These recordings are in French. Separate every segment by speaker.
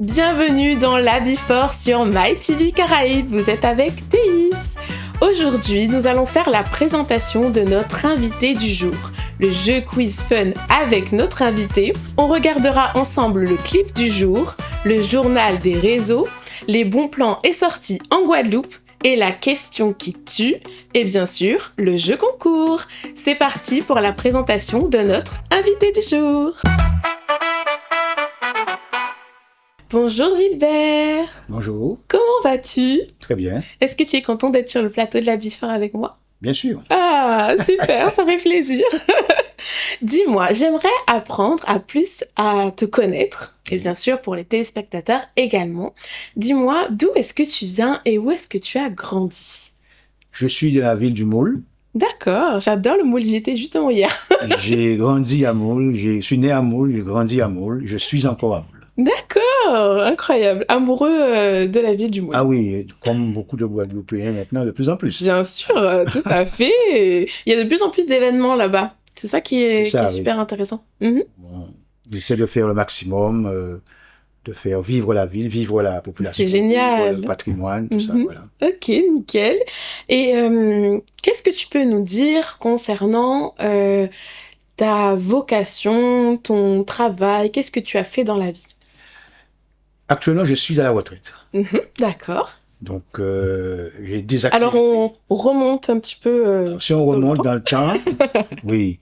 Speaker 1: Bienvenue dans la Before sur MyTV Caraïbes, vous êtes avec Théis. Aujourd'hui, nous allons faire la présentation de notre invité du jour, le jeu quiz fun avec notre invité. On regardera ensemble le clip du jour, le journal des réseaux, les bons plans et sorties en Guadeloupe et la question qui tue, et bien sûr, le jeu concours. C'est parti pour la présentation de notre invité du jour. Bonjour Gilbert.
Speaker 2: Bonjour.
Speaker 1: Comment vas-tu?
Speaker 2: Très bien.
Speaker 1: Est-ce que tu es content d'être sur le plateau de la Before avec moi?
Speaker 2: Bien sûr.
Speaker 1: Ah, super, ça fait plaisir. Dis-moi, j'aimerais apprendre à te connaître, et bien sûr pour les téléspectateurs également. Dis-moi, d'où est-ce que tu viens et où est-ce que tu as grandi?
Speaker 2: Je suis de la ville du Moule.
Speaker 1: D'accord, j'adore le Moule, j'y étais justement hier.
Speaker 2: J'ai grandi à Moule, je suis né à Moule, j'ai grandi à Moule, je suis encore à Moule.
Speaker 1: D'accord, incroyable. Amoureux de la ville du Moule.
Speaker 2: Ah oui, comme beaucoup de Guadeloupéens maintenant, de plus en plus.
Speaker 1: Bien sûr, tout à fait. Il y a de plus en plus d'événements là-bas. C'est ça qui est super intéressant.
Speaker 2: Bon, j'essaie de faire le maximum, de faire vivre la ville, vivre la population.
Speaker 1: C'est génial.
Speaker 2: Vivre le patrimoine, tout ça, voilà.
Speaker 1: Ok, nickel. Et qu'est-ce que tu peux nous dire concernant ta vocation, ton travail? Qu'est-ce que tu as fait dans la vie?
Speaker 2: Actuellement, je suis à la retraite.
Speaker 1: D'accord.
Speaker 2: Donc, j'ai des activités.
Speaker 1: Alors, on remonte un petit peu.
Speaker 2: Si on remonte dans le temps, oui,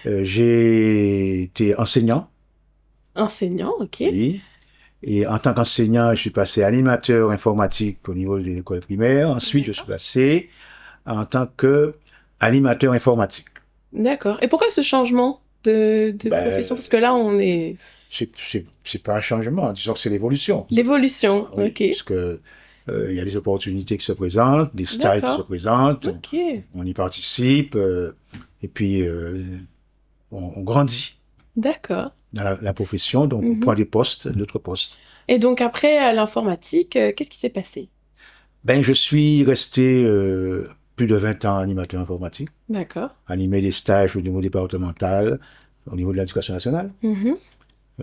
Speaker 2: j'ai été enseignant.
Speaker 1: Enseignant, ok.
Speaker 2: Oui. Et en tant qu'enseignant, je suis passé animateur informatique au niveau de l'école primaire. Ensuite, je suis passé en tant qu'animateur informatique.
Speaker 1: D'accord. Et pourquoi ce changement de profession? Parce que là, on est...
Speaker 2: C'est pas un changement, disons que c'est l'évolution.
Speaker 1: L'évolution,
Speaker 2: Oui,
Speaker 1: ok.
Speaker 2: parce que il y a des opportunités qui se présentent, des styles qui se présentent.
Speaker 1: Ok.
Speaker 2: On y participe, et puis on grandit
Speaker 1: D'accord.
Speaker 2: dans la profession, donc on prend des postes, d'autres postes.
Speaker 1: Et donc après l'informatique, qu'est-ce qui s'est passé?
Speaker 2: Ben, je suis resté plus de 20 ans animateur informatique.
Speaker 1: D'accord.
Speaker 2: Animé des stages au niveau départemental, au niveau de l'éducation nationale.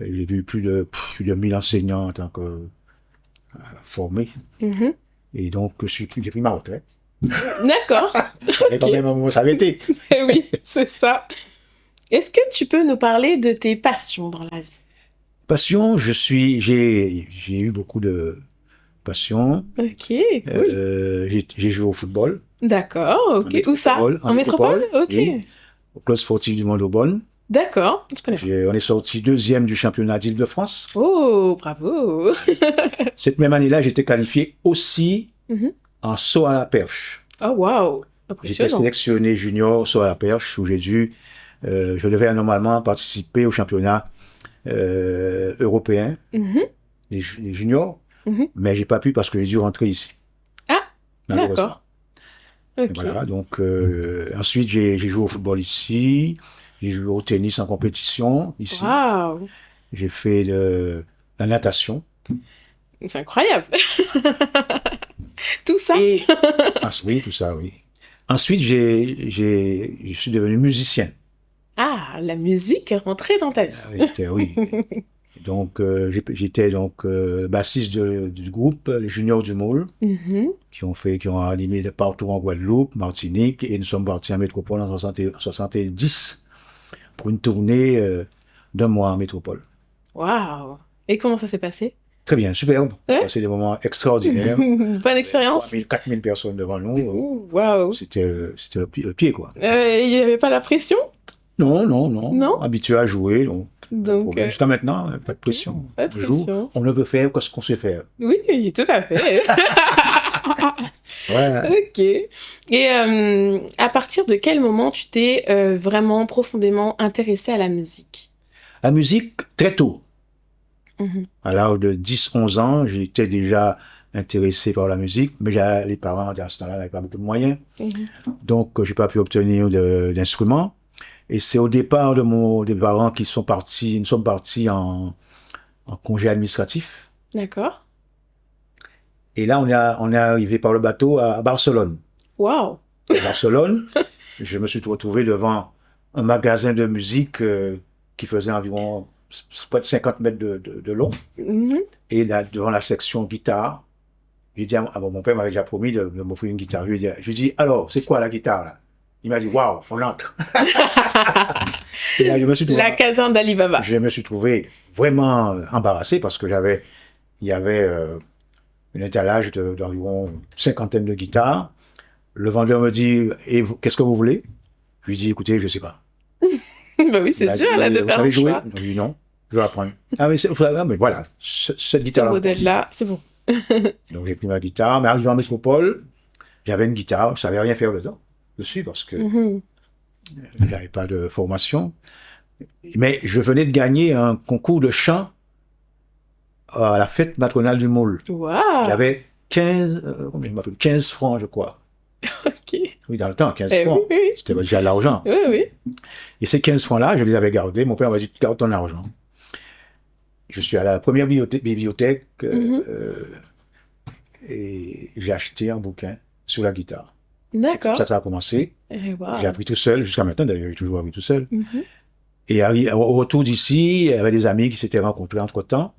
Speaker 2: J'ai vu plus de 1000 enseignants en tant que formés. Et donc, j'ai pris ma retraite.
Speaker 1: D'accord.
Speaker 2: Il fallait quand même un moment s'arrêter.
Speaker 1: Oui, c'est ça. Est-ce que tu peux nous parler de tes passions dans la vie?
Speaker 2: Passion, j'ai eu beaucoup de passion.
Speaker 1: Ok, cool.
Speaker 2: J'ai joué au football.
Speaker 1: D'accord, ok. Où ça? En métropole? Ok.
Speaker 2: Oui, au club sportif du Monde-Aubonne.
Speaker 1: D'accord, je connais pas.
Speaker 2: On est sorti 2e du championnat d'Île-de-France.
Speaker 1: Oh, bravo.
Speaker 2: Cette même année-là, j'étais qualifié aussi en saut à la perche.
Speaker 1: Oh, wow.
Speaker 2: J'étais sélectionné junior saut à la perche où je devais normalement participer au championnat européen, les juniors, mais j'ai pas pu parce que j'ai dû rentrer ici.
Speaker 1: Ah, d'accord.
Speaker 2: Okay. Voilà, donc ensuite j'ai joué au football ici, j'ai joué au tennis en compétition ici.
Speaker 1: Wow.
Speaker 2: J'ai fait la natation.
Speaker 1: C'est incroyable. Tout ça?
Speaker 2: Oui, tout ça, oui. Ensuite, je suis devenu musicien.
Speaker 1: Ah, la musique est rentrée dans ta vie.
Speaker 2: Oui. Donc, j'étais donc bassiste du groupe, les Juniors du Moule, qui ont animé de partout en Guadeloupe, Martinique, et nous sommes partis en métropole en 70 pour une tournée d'un mois en métropole.
Speaker 1: Waouh! Et comment ça s'est passé?
Speaker 2: Très bien, superbe. C'est des moments extraordinaires.
Speaker 1: Bonne expérience.
Speaker 2: 3000, 4000 personnes devant nous.
Speaker 1: Waouh!
Speaker 2: C'était le pied, quoi.
Speaker 1: Il n'y avait pas la pression?
Speaker 2: Non.
Speaker 1: Non?
Speaker 2: Habitué à jouer, donc jusqu'à maintenant, pas de pression.
Speaker 1: Pas de pression.
Speaker 2: On ne peut faire que ce qu'on sait faire.
Speaker 1: Oui, tout à fait.
Speaker 2: Ouais.
Speaker 1: Ok. Et à partir de quel moment tu t'es vraiment profondément intéressé à la musique?
Speaker 2: La musique, très tôt. À l'âge de 10-11 ans, j'étais déjà intéressé par la musique, mais les parents, dans ce temps-là, n'avaient pas beaucoup de moyens. Donc, j'ai pas pu obtenir d'instruments. Et c'est au départ des parents nous sommes partis en congé administratif.
Speaker 1: D'accord.
Speaker 2: Et là, on est arrivé par le bateau à Barcelone.
Speaker 1: Wow.
Speaker 2: À Barcelone, je me suis retrouvé devant un magasin de musique qui faisait environ près de 50 mètres de long. Et là, devant la section guitare, j'ai dit, mon père m'avait déjà promis de m'offrir une guitare. Je lui ai dit, alors, c'est quoi la guitare, là? Il m'a dit, waouh, on entre. Et là,
Speaker 1: la caserne d'Ali Baba.
Speaker 2: Je me suis trouvé vraiment embarrassé parce que il y avait un étalage d'environ 50 de guitares. Le vendeur me dit, et qu'est-ce que vous voulez? Je lui dis, écoutez, je sais pas.
Speaker 1: Bah oui, c'est sûr, là, de faire un
Speaker 2: jouer?
Speaker 1: choix.
Speaker 2: Je lui dis, non, je vais apprendre. Mais voilà, cette guitare-là.
Speaker 1: Ce modèle-là, c'est bon.
Speaker 2: Donc, j'ai pris ma guitare, mais arrivé en métropole, j'avais une guitare, je savais rien faire dessus parce que je n'avais pas de formation. Mais je venais de gagner un concours de chant à la fête matronale du Môle.
Speaker 1: Wow.
Speaker 2: J'avais 15 francs, je crois.
Speaker 1: Ok.
Speaker 2: Oui, dans le temps, 15 francs.
Speaker 1: Oui, oui.
Speaker 2: C'était déjà de l'argent.
Speaker 1: Oui, oui.
Speaker 2: Et ces 15 francs-là, je les avais gardés. Mon père m'a dit, tu gardes ton argent. Je suis à la première bibliothèque et j'ai acheté un bouquin sur la guitare.
Speaker 1: D'accord.
Speaker 2: C'est comme ça que ça a commencé.
Speaker 1: Wow.
Speaker 2: J'ai appris tout seul, jusqu'à maintenant d'ailleurs, j'ai toujours appris tout seul. Et au retour d'ici, il y avait des amis qui s'étaient rencontrés entre-temps.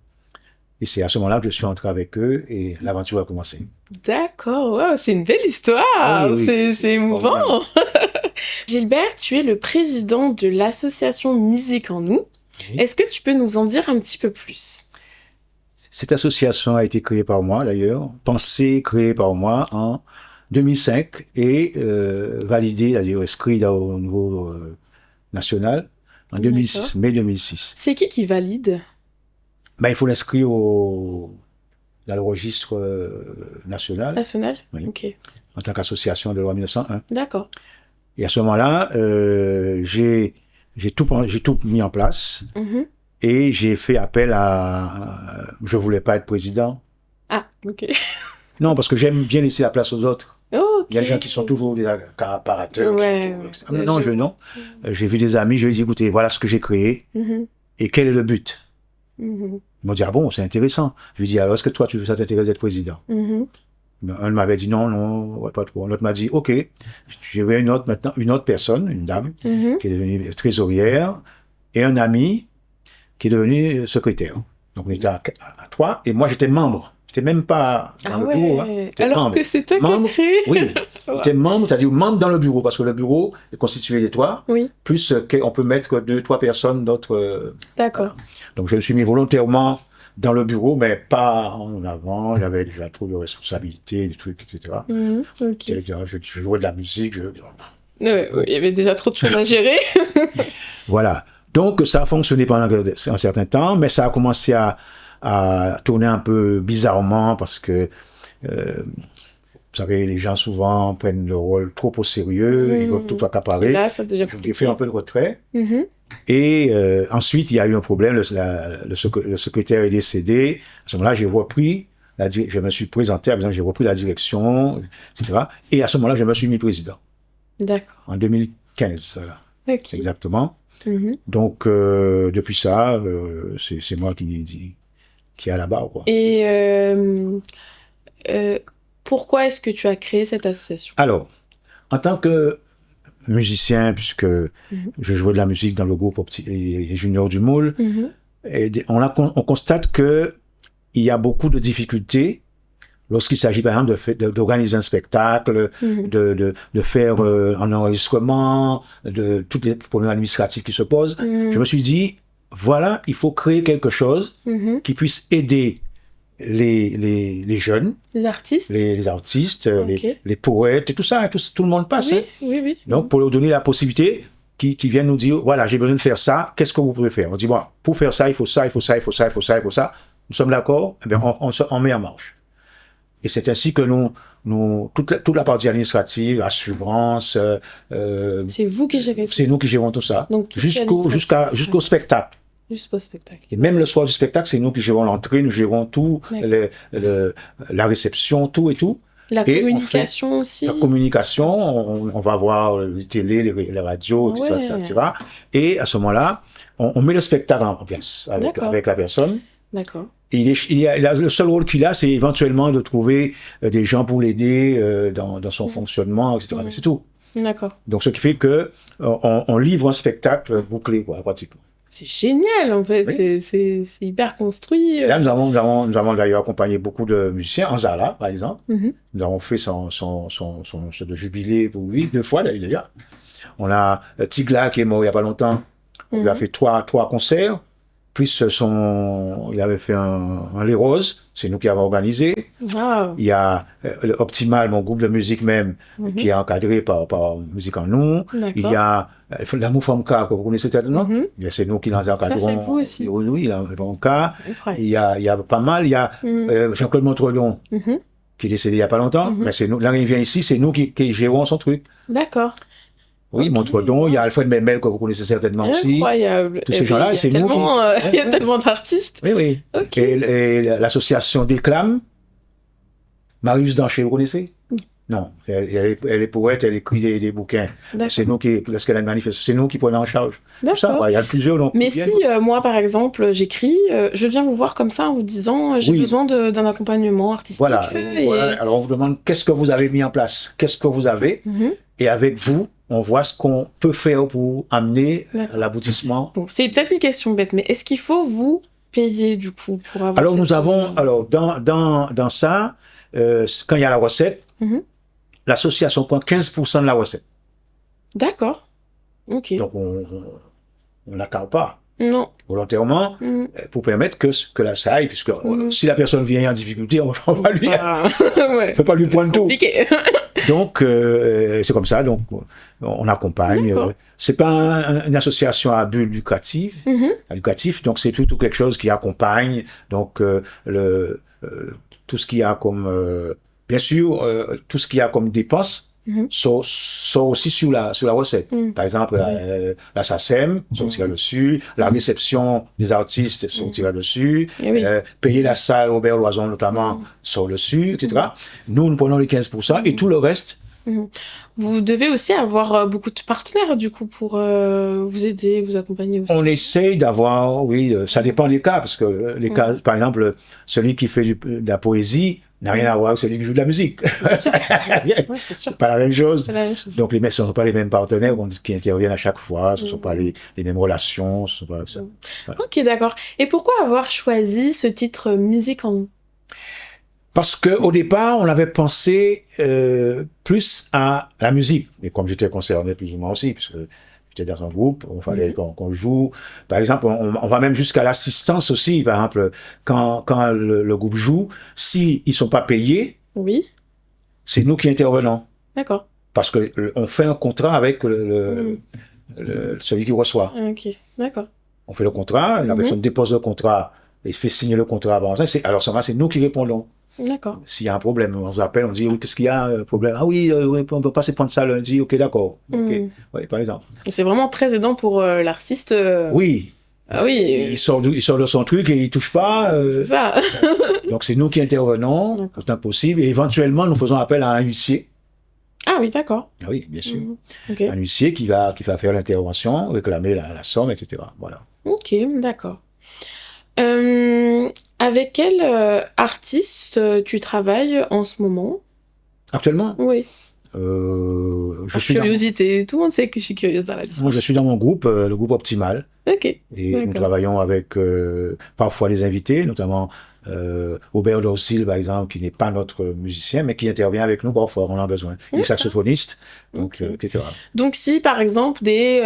Speaker 2: Et c'est à ce moment-là que je suis entré avec eux et l'aventure a commencé.
Speaker 1: D'accord, wow, c'est une belle histoire,
Speaker 2: oui.
Speaker 1: C'est émouvant. Gilbert, tu es le président de l'association Musique en nous. Oui. Est-ce que tu peux nous en dire un petit peu plus?
Speaker 2: Cette association a été créée par moi d'ailleurs, pensée, créée par moi en 2005 et validée, c'est-à-dire inscrite au niveau national en 2006, mai 2006.
Speaker 1: C'est qui valide?
Speaker 2: Ben, il faut l'inscrire dans le registre national.
Speaker 1: National?
Speaker 2: Oui.
Speaker 1: Ok.
Speaker 2: En tant qu'association de loi 1901.
Speaker 1: D'accord.
Speaker 2: Et à ce moment-là, j'ai tout mis en place et j'ai fait appel à... Je voulais pas être président.
Speaker 1: Ah, ok.
Speaker 2: Non, parce que j'aime bien laisser la place aux autres.
Speaker 1: Okay.
Speaker 2: Il y a des gens qui sont toujours des accaparateurs.
Speaker 1: Ouais.
Speaker 2: Non. J'ai vu des amis, je lui ai dit, écoutez, voilà ce que j'ai créé et quel est le but? Ils m'ont dit, ah bon, c'est intéressant. Je lui ai dit, alors est-ce que toi, ça t'intéresse d'être président? Un m'avait dit non, pas trop. L'autre m'a dit, ok, j'avais une autre personne, une dame, qui est devenue trésorière, et un ami qui est devenu secrétaire. Donc on était à 3, et moi j'étais membre. J'étais même pas dans le bureau. Hein.
Speaker 1: Alors membre. Que c'est toi qui as créé.
Speaker 2: Oui, j'étais membre, c'est-à-dire membre dans le bureau, parce que le bureau est constitué de 3, plus on peut mettre 2-3 personnes d'autres.
Speaker 1: D'accord.
Speaker 2: Donc je me suis mis volontairement dans le bureau, mais pas en avant. J'avais déjà trop de responsabilités, des trucs, etc.
Speaker 1: Okay.
Speaker 2: Je jouais de la musique.
Speaker 1: Il y avait déjà trop de choses à gérer.
Speaker 2: Voilà. Donc, ça a fonctionné pendant un certain temps, mais ça a commencé à tourner un peu bizarrement parce que, vous savez, les gens souvent prennent le rôle trop au sérieux, ils veulent tout accaparer.
Speaker 1: Là, ça devient
Speaker 2: J'ai fait un peu de retrait. Et ensuite, il y a eu un problème. Le secrétaire est décédé. À ce moment-là, j'ai repris je me suis présenté, par exemple, j'ai repris la direction, etc. Et à ce moment-là, je me suis mis président.
Speaker 1: D'accord.
Speaker 2: En 2015, voilà.
Speaker 1: Okay.
Speaker 2: Exactement. Donc, depuis ça, c'est moi qui est à la barre, quoi.
Speaker 1: Et pourquoi est-ce que tu as créé cette association?
Speaker 2: Alors, en tant que musicien, puisque je jouais de la musique dans le groupe les Juniors du Môle, et on constate que il y a beaucoup de difficultés lorsqu'il s'agit par exemple d'organiser un spectacle, de faire un enregistrement, de tous les problèmes administratifs qui se posent. Je me suis dit, voilà, il faut créer quelque chose qui puisse aider les jeunes,
Speaker 1: les artistes,
Speaker 2: les poètes et tout ça, tout le monde passe.
Speaker 1: Oui.
Speaker 2: Donc pour leur donner la possibilité qui viennent nous dire, voilà, j'ai besoin de faire ça, qu'est-ce que vous pouvez faire? On dit, bon, pour faire ça, il faut ça, il faut ça, il faut ça, il faut ça, il faut ça. Nous sommes d'accord, eh bien, on met en marche. Et c'est ainsi que toute la partie administrative, assurance,
Speaker 1: c'est vous qui gérez.
Speaker 2: C'est nous qui gérons tout ça.
Speaker 1: Donc,
Speaker 2: jusqu'au spectacle.
Speaker 1: Jusqu'au spectacle.
Speaker 2: Et même le soir du spectacle, c'est nous qui gérons l'entrée, nous gérons tout, la réception, tout et tout.
Speaker 1: La communication aussi.
Speaker 2: La communication, on va voir les télé, les radios, etc. Et à ce moment-là, on met le spectacle en place avec la personne.
Speaker 1: D'accord.
Speaker 2: Le seul rôle qu'il a, c'est éventuellement de trouver des gens pour l'aider dans son fonctionnement, etc. Mais c'est tout.
Speaker 1: D'accord.
Speaker 2: Donc, ce qui fait que on livre un spectacle bouclé, quoi, pratiquement.
Speaker 1: C'est génial, en fait.
Speaker 2: Oui.
Speaker 1: C'est hyper construit.
Speaker 2: Et là, nous avons d'ailleurs accompagné beaucoup de musiciens. Anzala, par exemple.
Speaker 1: Mhm.
Speaker 2: Nous avons fait son de jubilé pour lui, 2 fois d'ailleurs. On a Tigla qui est mort il y a pas longtemps. On lui a fait trois concerts. Plus il avait fait un Les Roses, c'est nous qui avons organisé.
Speaker 1: Wow.
Speaker 2: Il y a Optimal, mon groupe de musique même, qui est encadré par Musique en nous. Il y a L'amour Famka, que vous connaissez certainement. C'est nous qui l'en encadrons.
Speaker 1: Ça, c'est vous aussi.
Speaker 2: Oui, L'amour Famka.
Speaker 1: Incroyable.
Speaker 2: Il y a pas mal. Il y a Jean-Claude Montredon, qui est décédé il y a pas longtemps. Mais c'est nous, là, il vient ici, c'est nous qui gérons son truc.
Speaker 1: D'accord.
Speaker 2: Oui, Montredon, il y a Alfred Memel, que vous connaissez certainement aussi.
Speaker 1: Incroyable.
Speaker 2: Tous ces gens-là, c'est nous qui...
Speaker 1: Il y a tellement d'artistes.
Speaker 2: Oui, oui.
Speaker 1: Okay.
Speaker 2: Et l'association Déclame, Marius Dancher, vous connaissez? Non, elle est poète, elle écrit des bouquins. C'est nous qui, lorsqu'elle a une manifestation, c'est nous qui prenons en charge. Ça, il y a plusieurs. Donc,
Speaker 1: mais si moi, par exemple, j'écris, je viens vous voir comme ça en vous disant j'ai besoin d'un accompagnement artistique.
Speaker 2: Voilà. Alors on vous demande qu'est-ce que vous avez mis en place, qu'est-ce que vous avez, et avec vous, on voit ce qu'on peut faire pour amener à l'aboutissement.
Speaker 1: Bon, c'est peut-être une question bête, mais est-ce qu'il faut vous payer du coup pour avoir...
Speaker 2: Alors nous avons, dans ça, quand il y a la recette, l'association prend 15% de la recette.
Speaker 1: D'accord. Ok.
Speaker 2: Donc on n'accorde pas.
Speaker 1: Non.
Speaker 2: Volontairement, pour permettre que ça aille, puisque si la personne vient en difficulté, on va lui, on peut pas lui prendre tout. Donc c'est comme ça. Donc on accompagne. C'est pas une association à but lucratif, donc c'est plutôt quelque chose qui accompagne. Donc tout ce qu'il y a comme bien sûr, tout ce qu'il y a comme dépenses sort aussi sur la recette. Par exemple, la SACEM sortira dessus, la réception des artistes sortira dessus, payer la salle Robert Loison notamment sort dessus, etc. Nous prenons les 15% et tout le reste.
Speaker 1: Vous devez aussi avoir beaucoup de partenaires du coup pour vous aider, vous accompagner aussi.
Speaker 2: On essaye d'avoir, oui, ça dépend des cas, parce que les cas, par exemple, celui qui fait de la poésie n'a rien à voir avec celui qui joue de la musique.
Speaker 1: Bien sûr. Ouais, c'est sûr.
Speaker 2: Pas la même chose.
Speaker 1: C'est la même chose.
Speaker 2: Donc ce ne sont pas les mêmes partenaires qui interviennent à chaque fois, ce ne sont pas les mêmes relations. Ce sont pas ça.
Speaker 1: Ok, d'accord. Et pourquoi avoir choisi ce titre Musique en nous?
Speaker 2: Parce qu'au départ, on avait pensé plus à la musique. Et comme j'étais concerné plus ou moins aussi, puisque j'étais dans un groupe, il fallait qu'on joue. Par exemple, on va même jusqu'à l'assistance aussi. Par exemple, quand le groupe joue, s'ils ne sont pas payés, c'est nous qui intervenons.
Speaker 1: D'accord.
Speaker 2: Parce qu'on fait un contrat avec celui qui reçoit.
Speaker 1: Ok, d'accord.
Speaker 2: On fait le contrat, la personne dépose le contrat et fait signer le contrat. Alors c'est nous qui répondons.
Speaker 1: D'accord.
Speaker 2: S'il y a un problème, on vous appelle, on dit oui, qu'est-ce qu'il y a, problème? Ah oui, on peut pas se prendre ça lundi, ok, d'accord. Okay. Oui, par exemple.
Speaker 1: C'est vraiment très aidant pour l'artiste.
Speaker 2: Oui.
Speaker 1: Ah oui.
Speaker 2: Il sort de son truc et il touche pas.
Speaker 1: C'est ça.
Speaker 2: Donc c'est nous qui intervenons, c'est impossible, et éventuellement nous faisons appel à un huissier.
Speaker 1: Ah oui, d'accord.
Speaker 2: Ah oui, bien sûr.
Speaker 1: Okay.
Speaker 2: Un huissier qui va faire l'intervention, réclamer la somme, etc. Voilà.
Speaker 1: Ok, d'accord. Avec quel artiste tu travailles en ce moment?
Speaker 2: Actuellement?
Speaker 1: Oui.
Speaker 2: Je suis
Speaker 1: curiosité, tout le monde sait que je suis curieuse dans la vie.
Speaker 2: Moi, je suis dans mon groupe, le groupe Optimal.
Speaker 1: Ok.
Speaker 2: Et nous travaillons avec parfois des invités, notamment Robert Dorsil, par exemple, qui n'est pas notre musicien, mais qui intervient avec nous parfois, on en a besoin. Il est saxophoniste, donc, etc. Donc,
Speaker 1: si par exemple des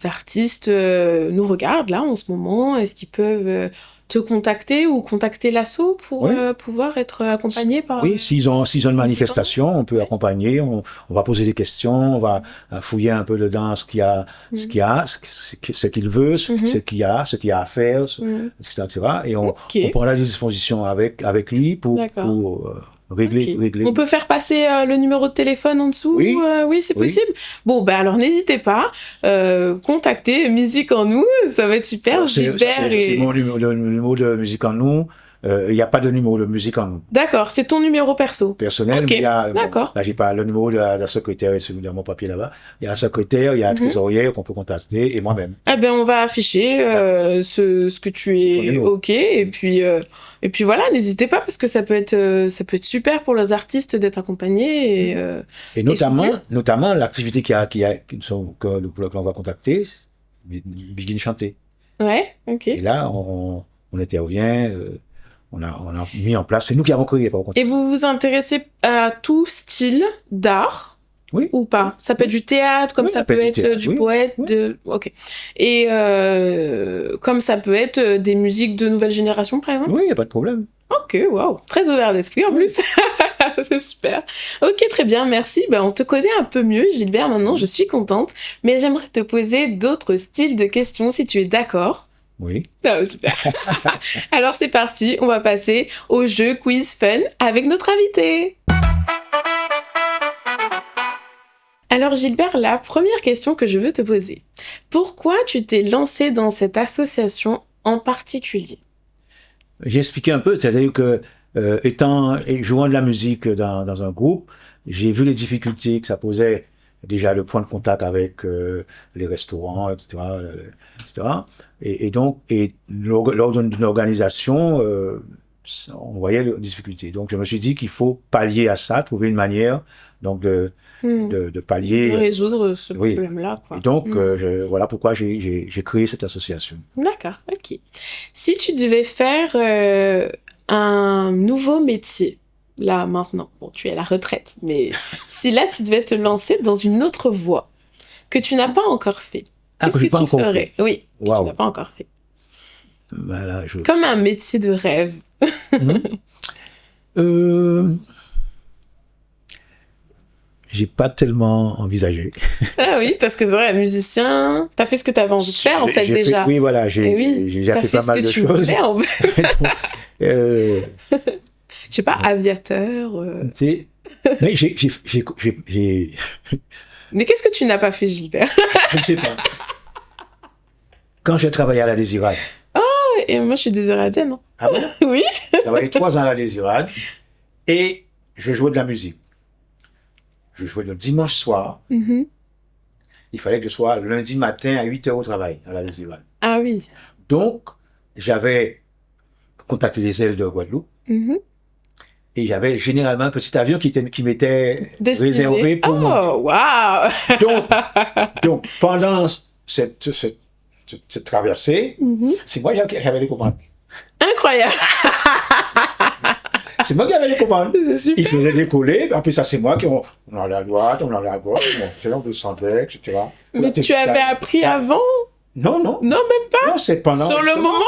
Speaker 1: artistes nous regardent là en ce moment, est-ce qu'ils peuvent te contacter ou contacter l'asso pour pouvoir être accompagnés par...
Speaker 2: Oui, s'ils ont une manifestation, on peut accompagner, on va poser des questions, on va fouiller un peu dedans ce qu'il veut, ce qu'il y a à faire, etc. Et on prendra des dispositions avec lui pour régler.
Speaker 1: On peut faire passer le numéro de téléphone en dessous? Oui, c'est possible. Bon, alors n'hésitez pas, contactez Musique en nous, ça va être super.
Speaker 2: C'est mon numéro, le numéro de Musique en nous. Il n'y a pas de numéro de Musique en nous.
Speaker 1: D'accord, c'est ton numéro perso.
Speaker 2: Personnel, mais il y a,
Speaker 1: d'accord.
Speaker 2: Là, j'ai pas le numéro de la secrétaire et celui de mon papier là-bas. Il y a la secrétaire, il y a la trésorière qu'on peut contacter et moi-même.
Speaker 1: Eh ben, on va afficher ce que tu es OK et puis voilà, n'hésitez pas parce que ça peut être super pour les artistes d'être accompagnés
Speaker 2: et notamment l'activité que l'on va contacter, Begin Chanter.
Speaker 1: Ouais, ok.
Speaker 2: Et là, on intervient, on a mis en place, c'est nous qui avons créé, par contre.
Speaker 1: Et vous vous intéressez à tout style d'art?
Speaker 2: Oui.
Speaker 1: Ou pas? Ça peut être du théâtre, comme
Speaker 2: Oui,
Speaker 1: ça peut être
Speaker 2: théâtre,
Speaker 1: du
Speaker 2: oui,
Speaker 1: poète,
Speaker 2: oui.
Speaker 1: Ok. Et comme ça peut être des musiques de nouvelle génération, par exemple?
Speaker 2: Oui, il n'y a pas de problème.
Speaker 1: Ok, waouh, très ouvert d'esprit en plus. C'est super. Ok, très bien, merci. Ben, on te connaît un peu mieux, Gilbert, maintenant, je suis contente. Mais j'aimerais te poser d'autres styles de questions, si tu es d'accord.
Speaker 2: Oui.
Speaker 1: Ah, super. Alors c'est parti, on va passer au jeu quiz fun avec notre invité. Alors Gilbert, la première question que je veux te poser. Pourquoi tu t'es lancé dans cette association en particulier?
Speaker 2: J'ai expliqué un peu, c'est-à-dire que étant et jouant de la musique dans un groupe, j'ai vu les difficultés que ça posait, déjà le point de contact avec les restaurants, etc., etc. Et donc, lors d'une organisation, on voyait les difficultés. Donc, je me suis dit qu'il faut pallier à ça, trouver une manière donc de pallier.
Speaker 1: De résoudre ce
Speaker 2: Oui.
Speaker 1: problème-là, quoi.
Speaker 2: Et donc, voilà pourquoi j'ai créé cette association.
Speaker 1: D'accord, ok. Si tu devais faire un nouveau métier, là, maintenant, bon, tu es à la retraite, mais si là, tu devais te lancer dans une autre voie que tu n'as pas encore fait, qu'est-ce que tu ferais? Oui, que tu n'as pas encore fait.
Speaker 2: Voilà,
Speaker 1: Comme un métier de rêve.
Speaker 2: J'ai pas tellement envisagé.
Speaker 1: Ah oui, parce que c'est vrai, musicien, t'as fait ce que t'avais envie de faire, en fait, déjà.
Speaker 2: Oui, voilà, j'ai déjà fait pas mal de choses.
Speaker 1: Je sais pas, aviateur.
Speaker 2: Mais
Speaker 1: Mais qu'est-ce que tu n'as pas fait, Gilbert?
Speaker 2: Je ne sais pas. Quand j'ai travaillé à la Désirade.
Speaker 1: Oh, et moi, je suis désiradienne. Hein.
Speaker 2: Ah bon?
Speaker 1: Oui.
Speaker 2: J'ai travaillé 3 ans à la Désirade et je jouais de la musique. Je jouais le dimanche soir.
Speaker 1: Mm-hmm.
Speaker 2: Il fallait que je sois lundi matin à 8h au travail à la Désirade.
Speaker 1: Ah oui.
Speaker 2: Donc, j'avais contacté les ailes de Guadeloupe.
Speaker 1: Mm-hmm.
Speaker 2: Et j'avais généralement un petit avion qui m'était réservé pour moi.
Speaker 1: Oh, waouh!
Speaker 2: Donc, pendant cette traversée, c'est moi qui avais les commandes.
Speaker 1: Incroyable!
Speaker 2: C'est moi qui avais les commandes.
Speaker 1: Il
Speaker 2: faisait décoller, après ça, c'est moi qui on allait à droite, on allait à gauche, on descendait, etc.
Speaker 1: Mais tu avais appris avant?
Speaker 2: Non.
Speaker 1: Non, même pas?
Speaker 2: Non, c'est pendant...
Speaker 1: Sur le moment?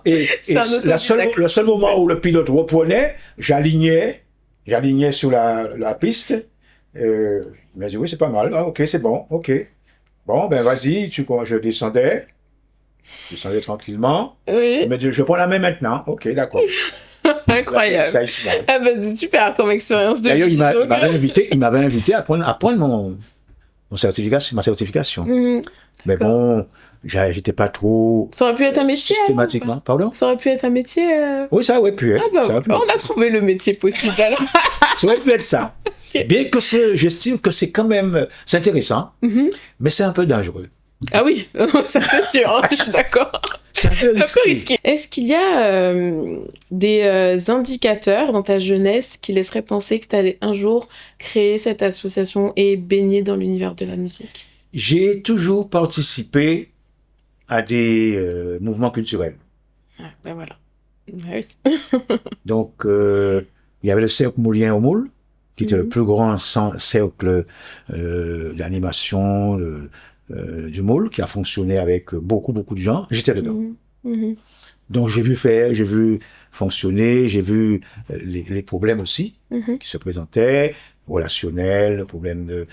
Speaker 2: Et le seul moment où le pilote reprenait, j'alignais sur la piste. Il m'a dit, oui, c'est pas mal. Ah, ok, c'est bon, ok. Bon, ben vas-y, je descendais tranquillement.
Speaker 1: Oui.
Speaker 2: Il m'a dit, je prends la main maintenant. Ok, d'accord.
Speaker 1: Incroyable. Ah ben, c'est super comme expérience de vie.
Speaker 2: D'ailleurs, il m'avait invité à prendre ma certification. Mais bon, j'étais pas trop...
Speaker 1: Ça aurait pu être un métier.
Speaker 2: Systématiquement. Pardon?
Speaker 1: Ça aurait pu être un métier.
Speaker 2: Oui, ça aurait pu être.
Speaker 1: Ah bah, on a trouvé le métier possible alors.
Speaker 2: Ça aurait pu être ça. Okay. Bien que j'estime que c'est quand même... C'est intéressant, mais c'est un peu dangereux.
Speaker 1: Ah oui, ça c'est sûr, hein, je suis d'accord.
Speaker 2: C'est un peu risqué.
Speaker 1: Est-ce qu'il y a des indicateurs dans ta jeunesse qui laisseraient penser que tu allais un jour créer cette association et baigner dans l'univers de la musique?
Speaker 2: J'ai toujours participé à des mouvements culturels.
Speaker 1: Ah, ben voilà. Ah oui.
Speaker 2: Donc, il y avait le cercle moulien au moule, qui était le plus grand cercle d'animation du moule, qui a fonctionné avec beaucoup de gens. J'étais dedans. Donc, j'ai vu fonctionner, j'ai vu les problèmes aussi qui se présentaient, relationnels, problèmes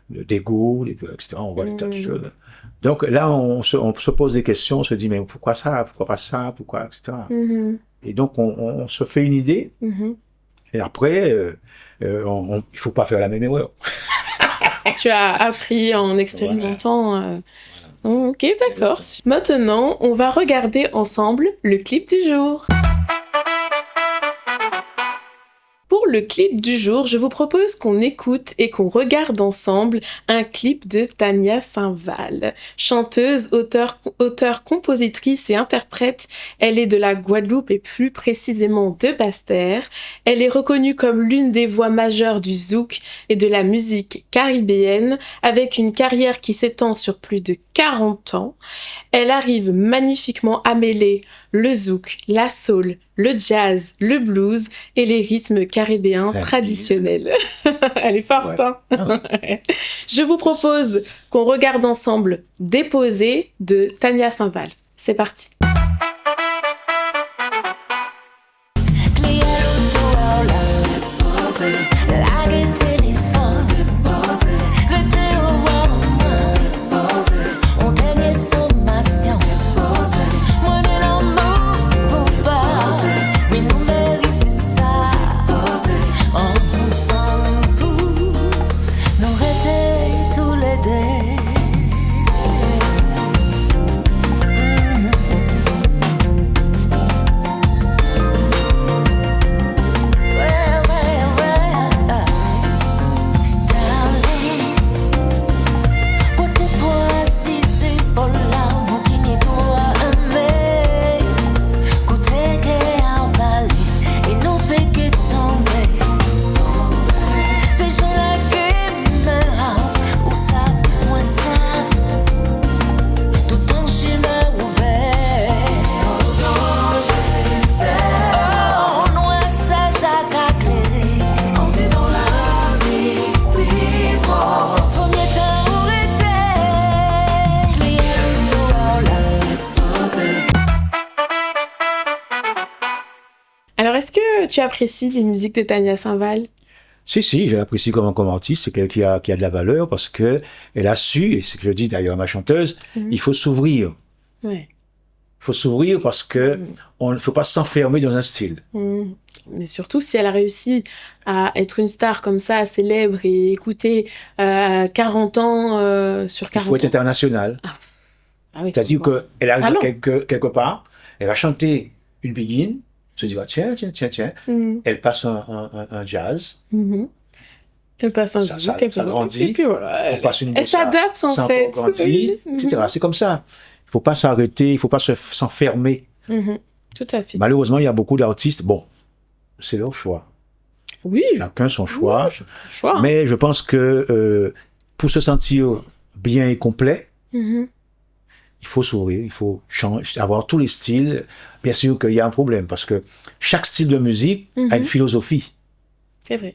Speaker 2: d'ego, etc. On voit des tas de choses. Donc là, on se pose des questions, on se dit, mais pourquoi ça, pourquoi pas ça, pourquoi, etc. Et donc, on se fait une idée. Et après, il faut pas faire la même erreur.
Speaker 1: Tu as appris en expérimentant. Voilà. Ok, d'accord. Maintenant, on va regarder ensemble le clip du jour. Pour le clip du jour, je vous propose qu'on écoute et qu'on regarde ensemble un clip de Tania Saint-Val. Chanteuse, auteure, compositrice et interprète, elle est de la Guadeloupe et plus précisément de Basse-Terre. Elle est reconnue comme l'une des voix majeures du zouk et de la musique caribéenne, avec une carrière qui s'étend sur plus de 40 ans. Elle arrive magnifiquement à mêler le zouk, la soul, le jazz, le blues et les rythmes caribéens traditionnels. Elle est forte, hein? Je vous propose qu'on regarde ensemble Déposé de Tania Saint-Val. C'est parti. Alors, est-ce que tu apprécies les musiques de Tania Saint-Val?
Speaker 2: Si, je l'apprécie comme artiste. C'est quelqu'un qui a de la valeur parce que elle a su, et c'est ce que je dis d'ailleurs à ma chanteuse, il faut s'ouvrir.
Speaker 1: Ouais.
Speaker 2: Il faut s'ouvrir parce que on ne faut pas s'enfermer dans un style.
Speaker 1: Mais surtout, si elle a réussi à être une star comme ça, célèbre et écoutée 40 ans sur 40 ans.
Speaker 2: Il faut être international.
Speaker 1: Ah oui,
Speaker 2: c'est-à-dire qu'elle arrive quelque part, elle va chanter une begin, se dit, tiens. Elle passe un jazz.
Speaker 1: Elle passe un zouk, elle
Speaker 2: grandit.
Speaker 1: Et puis voilà,
Speaker 2: on passe une
Speaker 1: elle s'adapte en fait.
Speaker 2: Grandit, etc. C'est comme ça. Il ne faut pas s'arrêter, il ne faut pas s'enfermer.
Speaker 1: Tout à fait.
Speaker 2: Malheureusement, il y a beaucoup d'artistes, bon, c'est leur choix.
Speaker 1: Oui.
Speaker 2: Chacun son choix.
Speaker 1: Oui,
Speaker 2: mais je pense que pour se sentir bien et complet, il faut s'ouvrir, il faut avoir tous les styles. Bien sûr qu'il y a un problème, parce que chaque style de musique a une philosophie.
Speaker 1: C'est vrai.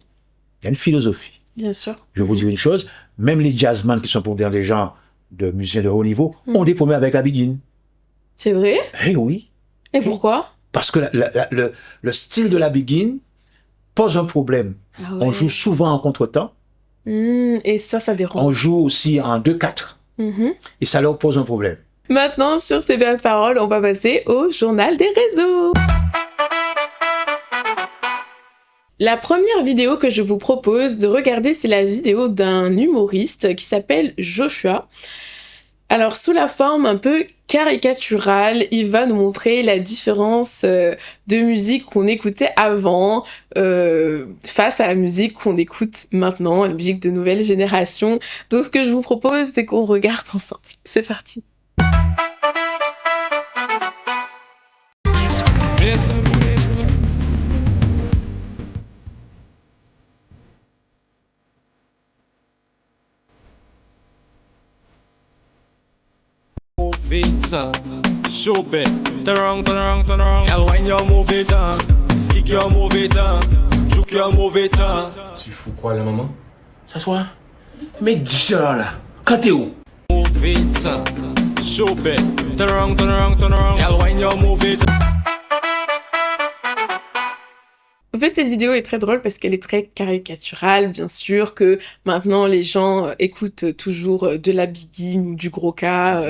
Speaker 2: Il y a une philosophie.
Speaker 1: Bien sûr.
Speaker 2: Je vais vous dire une chose, même les jazzmen qui sont pour dire des gens de musiciens de haut niveau ont des problèmes avec la begin.
Speaker 1: C'est vrai?
Speaker 2: Eh oui.
Speaker 1: Et pourquoi?
Speaker 2: Parce que le style de la begin pose un problème. Ah ouais. On joue souvent en contretemps.
Speaker 1: Et ça dérange.
Speaker 2: On joue aussi en 2/4. Et ça leur pose un problème.
Speaker 1: Maintenant, sur ces belles paroles, on va passer au journal des réseaux. La première vidéo que je vous propose de regarder, c'est la vidéo d'un humoriste qui s'appelle Joshua. Alors, sous la forme un peu caricaturale, il va nous montrer la différence de musique qu'on écoutait avant face à la musique qu'on écoute maintenant, la musique de nouvelle génération. Donc, ce que je vous propose, c'est qu'on regarde ensemble. C'est parti.
Speaker 3: Move it, show it, turn around. And when you move it, stick your move it, juke your move it.
Speaker 4: Tu fous quoi là, maman? S'assois. Mais déjà là, quand t'es où?
Speaker 3: Move it, show it, turn around. And when you move it.
Speaker 1: En fait, cette vidéo est très drôle parce qu'elle est très caricaturale, bien sûr, que maintenant les gens écoutent toujours de la begin ou du gros cas,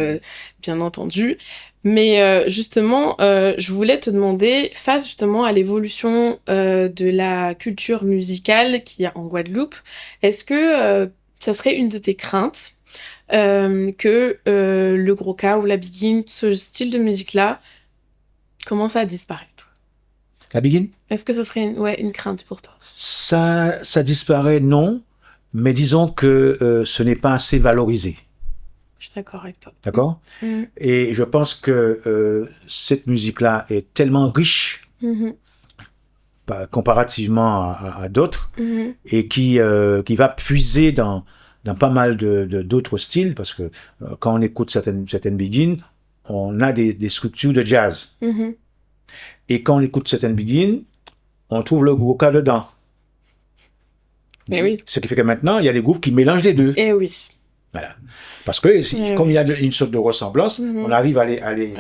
Speaker 1: bien entendu. Mais justement, je voulais te demander, face justement à l'évolution de la culture musicale qu'il y a en Guadeloupe, est-ce que ça serait une de tes craintes que le gros cas ou la begin, ce style de musique-là, commence à disparaître?
Speaker 2: La begin?
Speaker 1: Est-ce que ce serait une crainte pour toi?
Speaker 2: Ça disparaît, non, mais disons que ce n'est pas assez valorisé.
Speaker 1: Je suis d'accord avec toi.
Speaker 2: D'accord? Et je pense que cette musique-là est tellement riche, comparativement à d'autres, et qui va puiser dans pas mal d'autres styles, parce que quand on écoute certaines begin, on a des structures de jazz. Et quand on écoute certaines begin, on trouve le grouka dedans.
Speaker 1: Mais oui.
Speaker 2: Ce qui fait que maintenant, il y a des groupes qui mélangent les deux.
Speaker 1: Et oui.
Speaker 2: Voilà. Parce que comme il y a une sorte de ressemblance, on arrive à les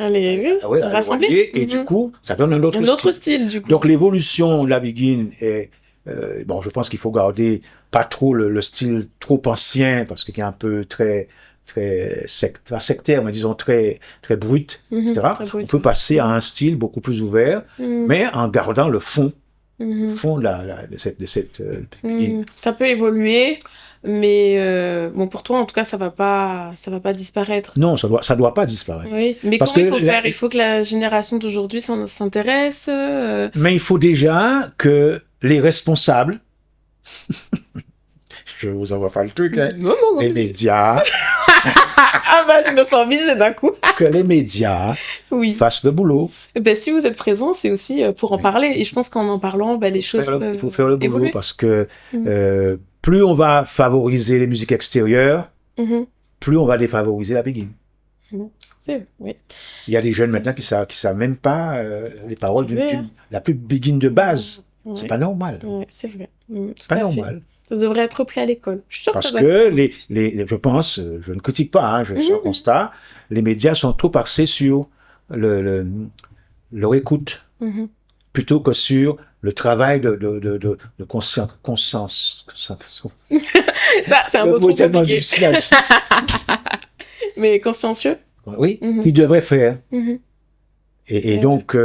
Speaker 1: rassembler.
Speaker 2: Et du coup, ça donne un autre
Speaker 1: style. Du coup.
Speaker 2: Donc l'évolution de la begin est... je pense qu'il faut garder pas trop le style trop ancien, parce qu'il est un peu très sectaire, mais disons très brut, etc. On peut passer à un style beaucoup plus ouvert, mais en gardant le fond de cette begin.
Speaker 1: Ça peut évoluer, mais pour toi en tout cas ça va pas disparaître.
Speaker 2: Non, ça doit pas disparaître.
Speaker 1: Oui, mais
Speaker 2: parce
Speaker 1: comment il faut faire? Il faut que la génération d'aujourd'hui s'intéresse.
Speaker 2: Mais il faut déjà que les responsables, je vous envoie pas le truc, hein,
Speaker 1: non.
Speaker 2: Les médias.
Speaker 1: Je me sens visée d'un coup.
Speaker 2: Que les médias fassent le boulot.
Speaker 1: Si vous êtes présents, c'est aussi pour en parler. Et je pense qu'en en parlant, les choses peuvent
Speaker 2: il faut faire le boulot
Speaker 1: évoluer.
Speaker 2: parce que plus on va favoriser les musiques extérieures, plus on va défavoriser la begin.
Speaker 1: Oui.
Speaker 2: Il y a des jeunes maintenant qui savent même pas les paroles la plus begin de base. C'est pas normal.
Speaker 1: C'est vrai.
Speaker 2: C'est pas normal.
Speaker 1: Ça devrait être repris à l'école. Je suis sûre
Speaker 2: parce que je pense, je ne critique pas, je fais un constat, les médias sont trop axés sur leur écoute, plutôt que sur le travail de conscience.
Speaker 1: Ça, c'est un mot trop compliqué. Mais consciencieux?
Speaker 2: Oui, qu'ils devraient faire. Et donc,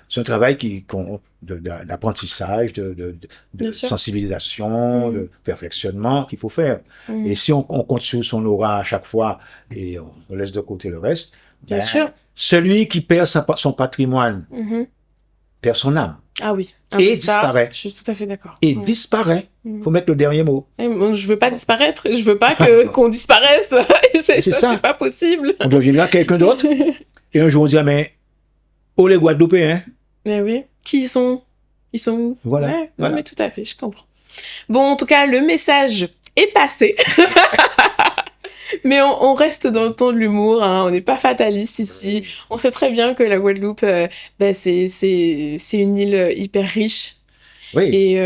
Speaker 2: c'est un travail d'apprentissage, de sensibilisation, de perfectionnement qu'il faut faire. Et si on compte sur son aura à chaque fois et on laisse de côté le reste,
Speaker 1: bien sûr.
Speaker 2: Celui qui perd son patrimoine perd son âme.
Speaker 1: Ah oui.
Speaker 2: Et disparaît.
Speaker 1: Je suis tout à fait d'accord.
Speaker 2: Et disparaît. Faut mettre le dernier mot.
Speaker 1: Je veux pas disparaître. Je veux pas qu'on disparaisse. C'est ça. C'est pas possible.
Speaker 2: On deviendra quelqu'un d'autre. Et un jour, on dira, mais les Guadeloupéens.
Speaker 1: Mais oui. Qui ils sont où?
Speaker 2: Voilà.
Speaker 1: Non, mais tout à fait, je comprends. Bon, en tout cas, le message est passé. Mais on reste dans le ton de l'humour, hein. On n'est pas fataliste ici. On sait très bien que la Guadeloupe, c'est une île hyper riche.
Speaker 2: Oui.
Speaker 1: Et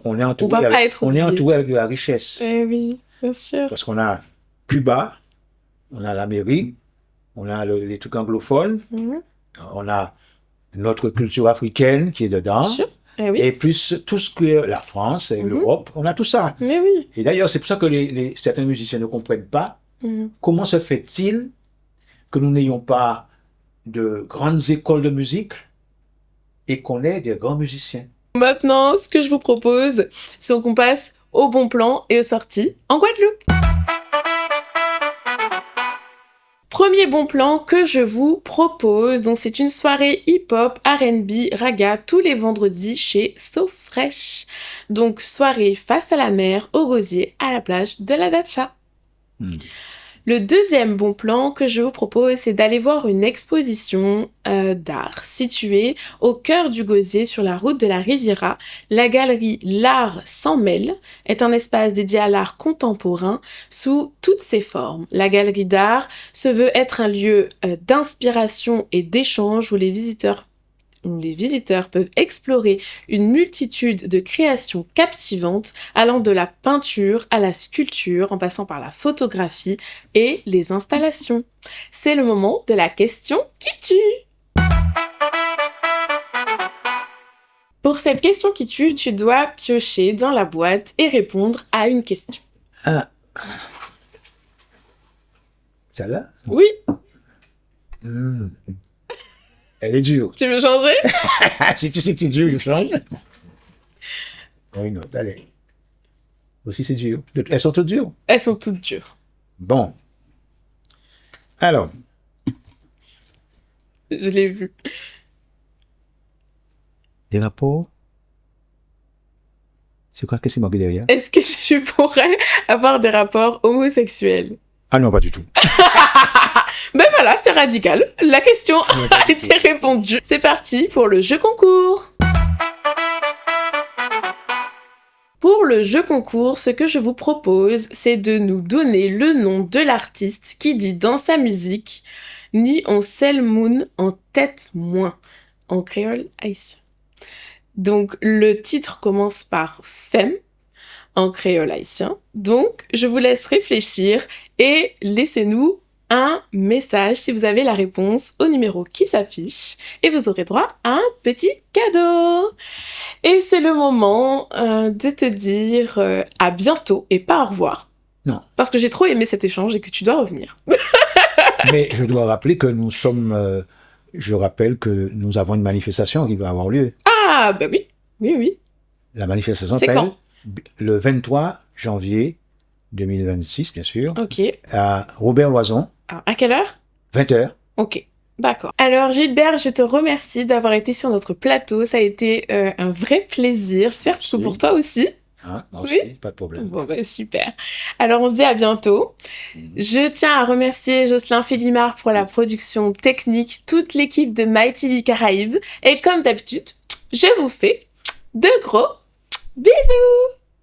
Speaker 2: on est entouré
Speaker 1: va pas être oublié.
Speaker 2: Avec de la richesse.
Speaker 1: Oui, bien sûr.
Speaker 2: Parce qu'on a Cuba, on a l'Amérique, on a les trucs anglophones, on a notre culture africaine qui est dedans.
Speaker 1: Bien sûr.
Speaker 2: Et plus tout ce que la France et l'Europe, on a tout ça.
Speaker 1: Mais oui.
Speaker 2: Et d'ailleurs, c'est pour ça que certains musiciens ne comprennent pas comment se fait-il que nous n'ayons pas de grandes écoles de musique et qu'on ait des grands musiciens.
Speaker 1: Maintenant, ce que je vous propose, c'est qu'on passe au bon plan et aux sorties en Guadeloupe. Premier bon plan que je vous propose, donc c'est une soirée hip-hop, R&B, raga tous les vendredis chez So Fresh. Donc soirée face à la mer, au gosier, à la plage de la Datcha. Le deuxième bon plan que je vous propose, c'est d'aller voir une exposition d'art située au cœur du Gosier sur la route de la Riviera. La galerie L'Art s'en mêle est un espace dédié à l'art contemporain sous toutes ses formes. La galerie d'art se veut être un lieu d'inspiration et d'échange où les visiteurs peuvent explorer une multitude de créations captivantes allant de la peinture à la sculpture en passant par la photographie et les installations. C'est le moment de la question qui tue. Pour cette question qui tue, tu dois piocher dans la boîte et répondre à une question.
Speaker 2: Ah. Celle-là?
Speaker 1: Oui.
Speaker 2: Elle est dure.
Speaker 1: Tu veux changer?
Speaker 2: Si tu sais que c'est dur, je change. Oui, non, allez. Aussi, c'est dur. Elles sont toutes dures?
Speaker 1: Elles sont toutes dures.
Speaker 2: Bon. Alors.
Speaker 1: Je l'ai vu.
Speaker 2: Des rapports? C'est quoi? Qu'est-ce qui manque derrière?
Speaker 1: Est-ce que je pourrais avoir des rapports homosexuels?
Speaker 2: Ah non, pas du tout.
Speaker 1: Ben voilà, c'est radical. La question a été répondue. C'est parti pour le jeu concours. Pour le jeu concours, ce que je vous propose, c'est de nous donner le nom de l'artiste qui dit dans sa musique « Ni on sel moon en tête moins » en créole haïtien. Donc, le titre commence par « femme » en créole haïtien. Donc, je vous laisse réfléchir et laissez-nous un message si vous avez la réponse au numéro qui s'affiche et vous aurez droit à un petit cadeau. Et c'est le moment de te dire à bientôt et pas au revoir.
Speaker 2: Non.
Speaker 1: Parce que j'ai trop aimé cet échange et que tu dois revenir.
Speaker 2: Mais je dois rappeler que nous sommes... je rappelle que nous avons une manifestation qui va avoir lieu.
Speaker 1: Ah, bah oui. Oui.
Speaker 2: La manifestation
Speaker 1: C'est quand?
Speaker 2: Le 23 janvier 2026, bien sûr.
Speaker 1: Ok.
Speaker 2: À Robert-Loison.
Speaker 1: Alors, à quelle heure?
Speaker 2: 20h.
Speaker 1: Ok. D'accord. Alors Gilbert, je te remercie d'avoir été sur notre plateau. Ça a été un vrai plaisir. J'espère que pour toi aussi.
Speaker 2: Hein, moi aussi,
Speaker 1: Oui.
Speaker 2: pas de problème.
Speaker 1: Bon, bah, super. Alors, on se dit à bientôt. Je tiens à remercier Jocelyn Félimard pour la production technique, toute l'équipe de MyTV Caraïbes. Et comme d'habitude, je vous fais de gros bisous!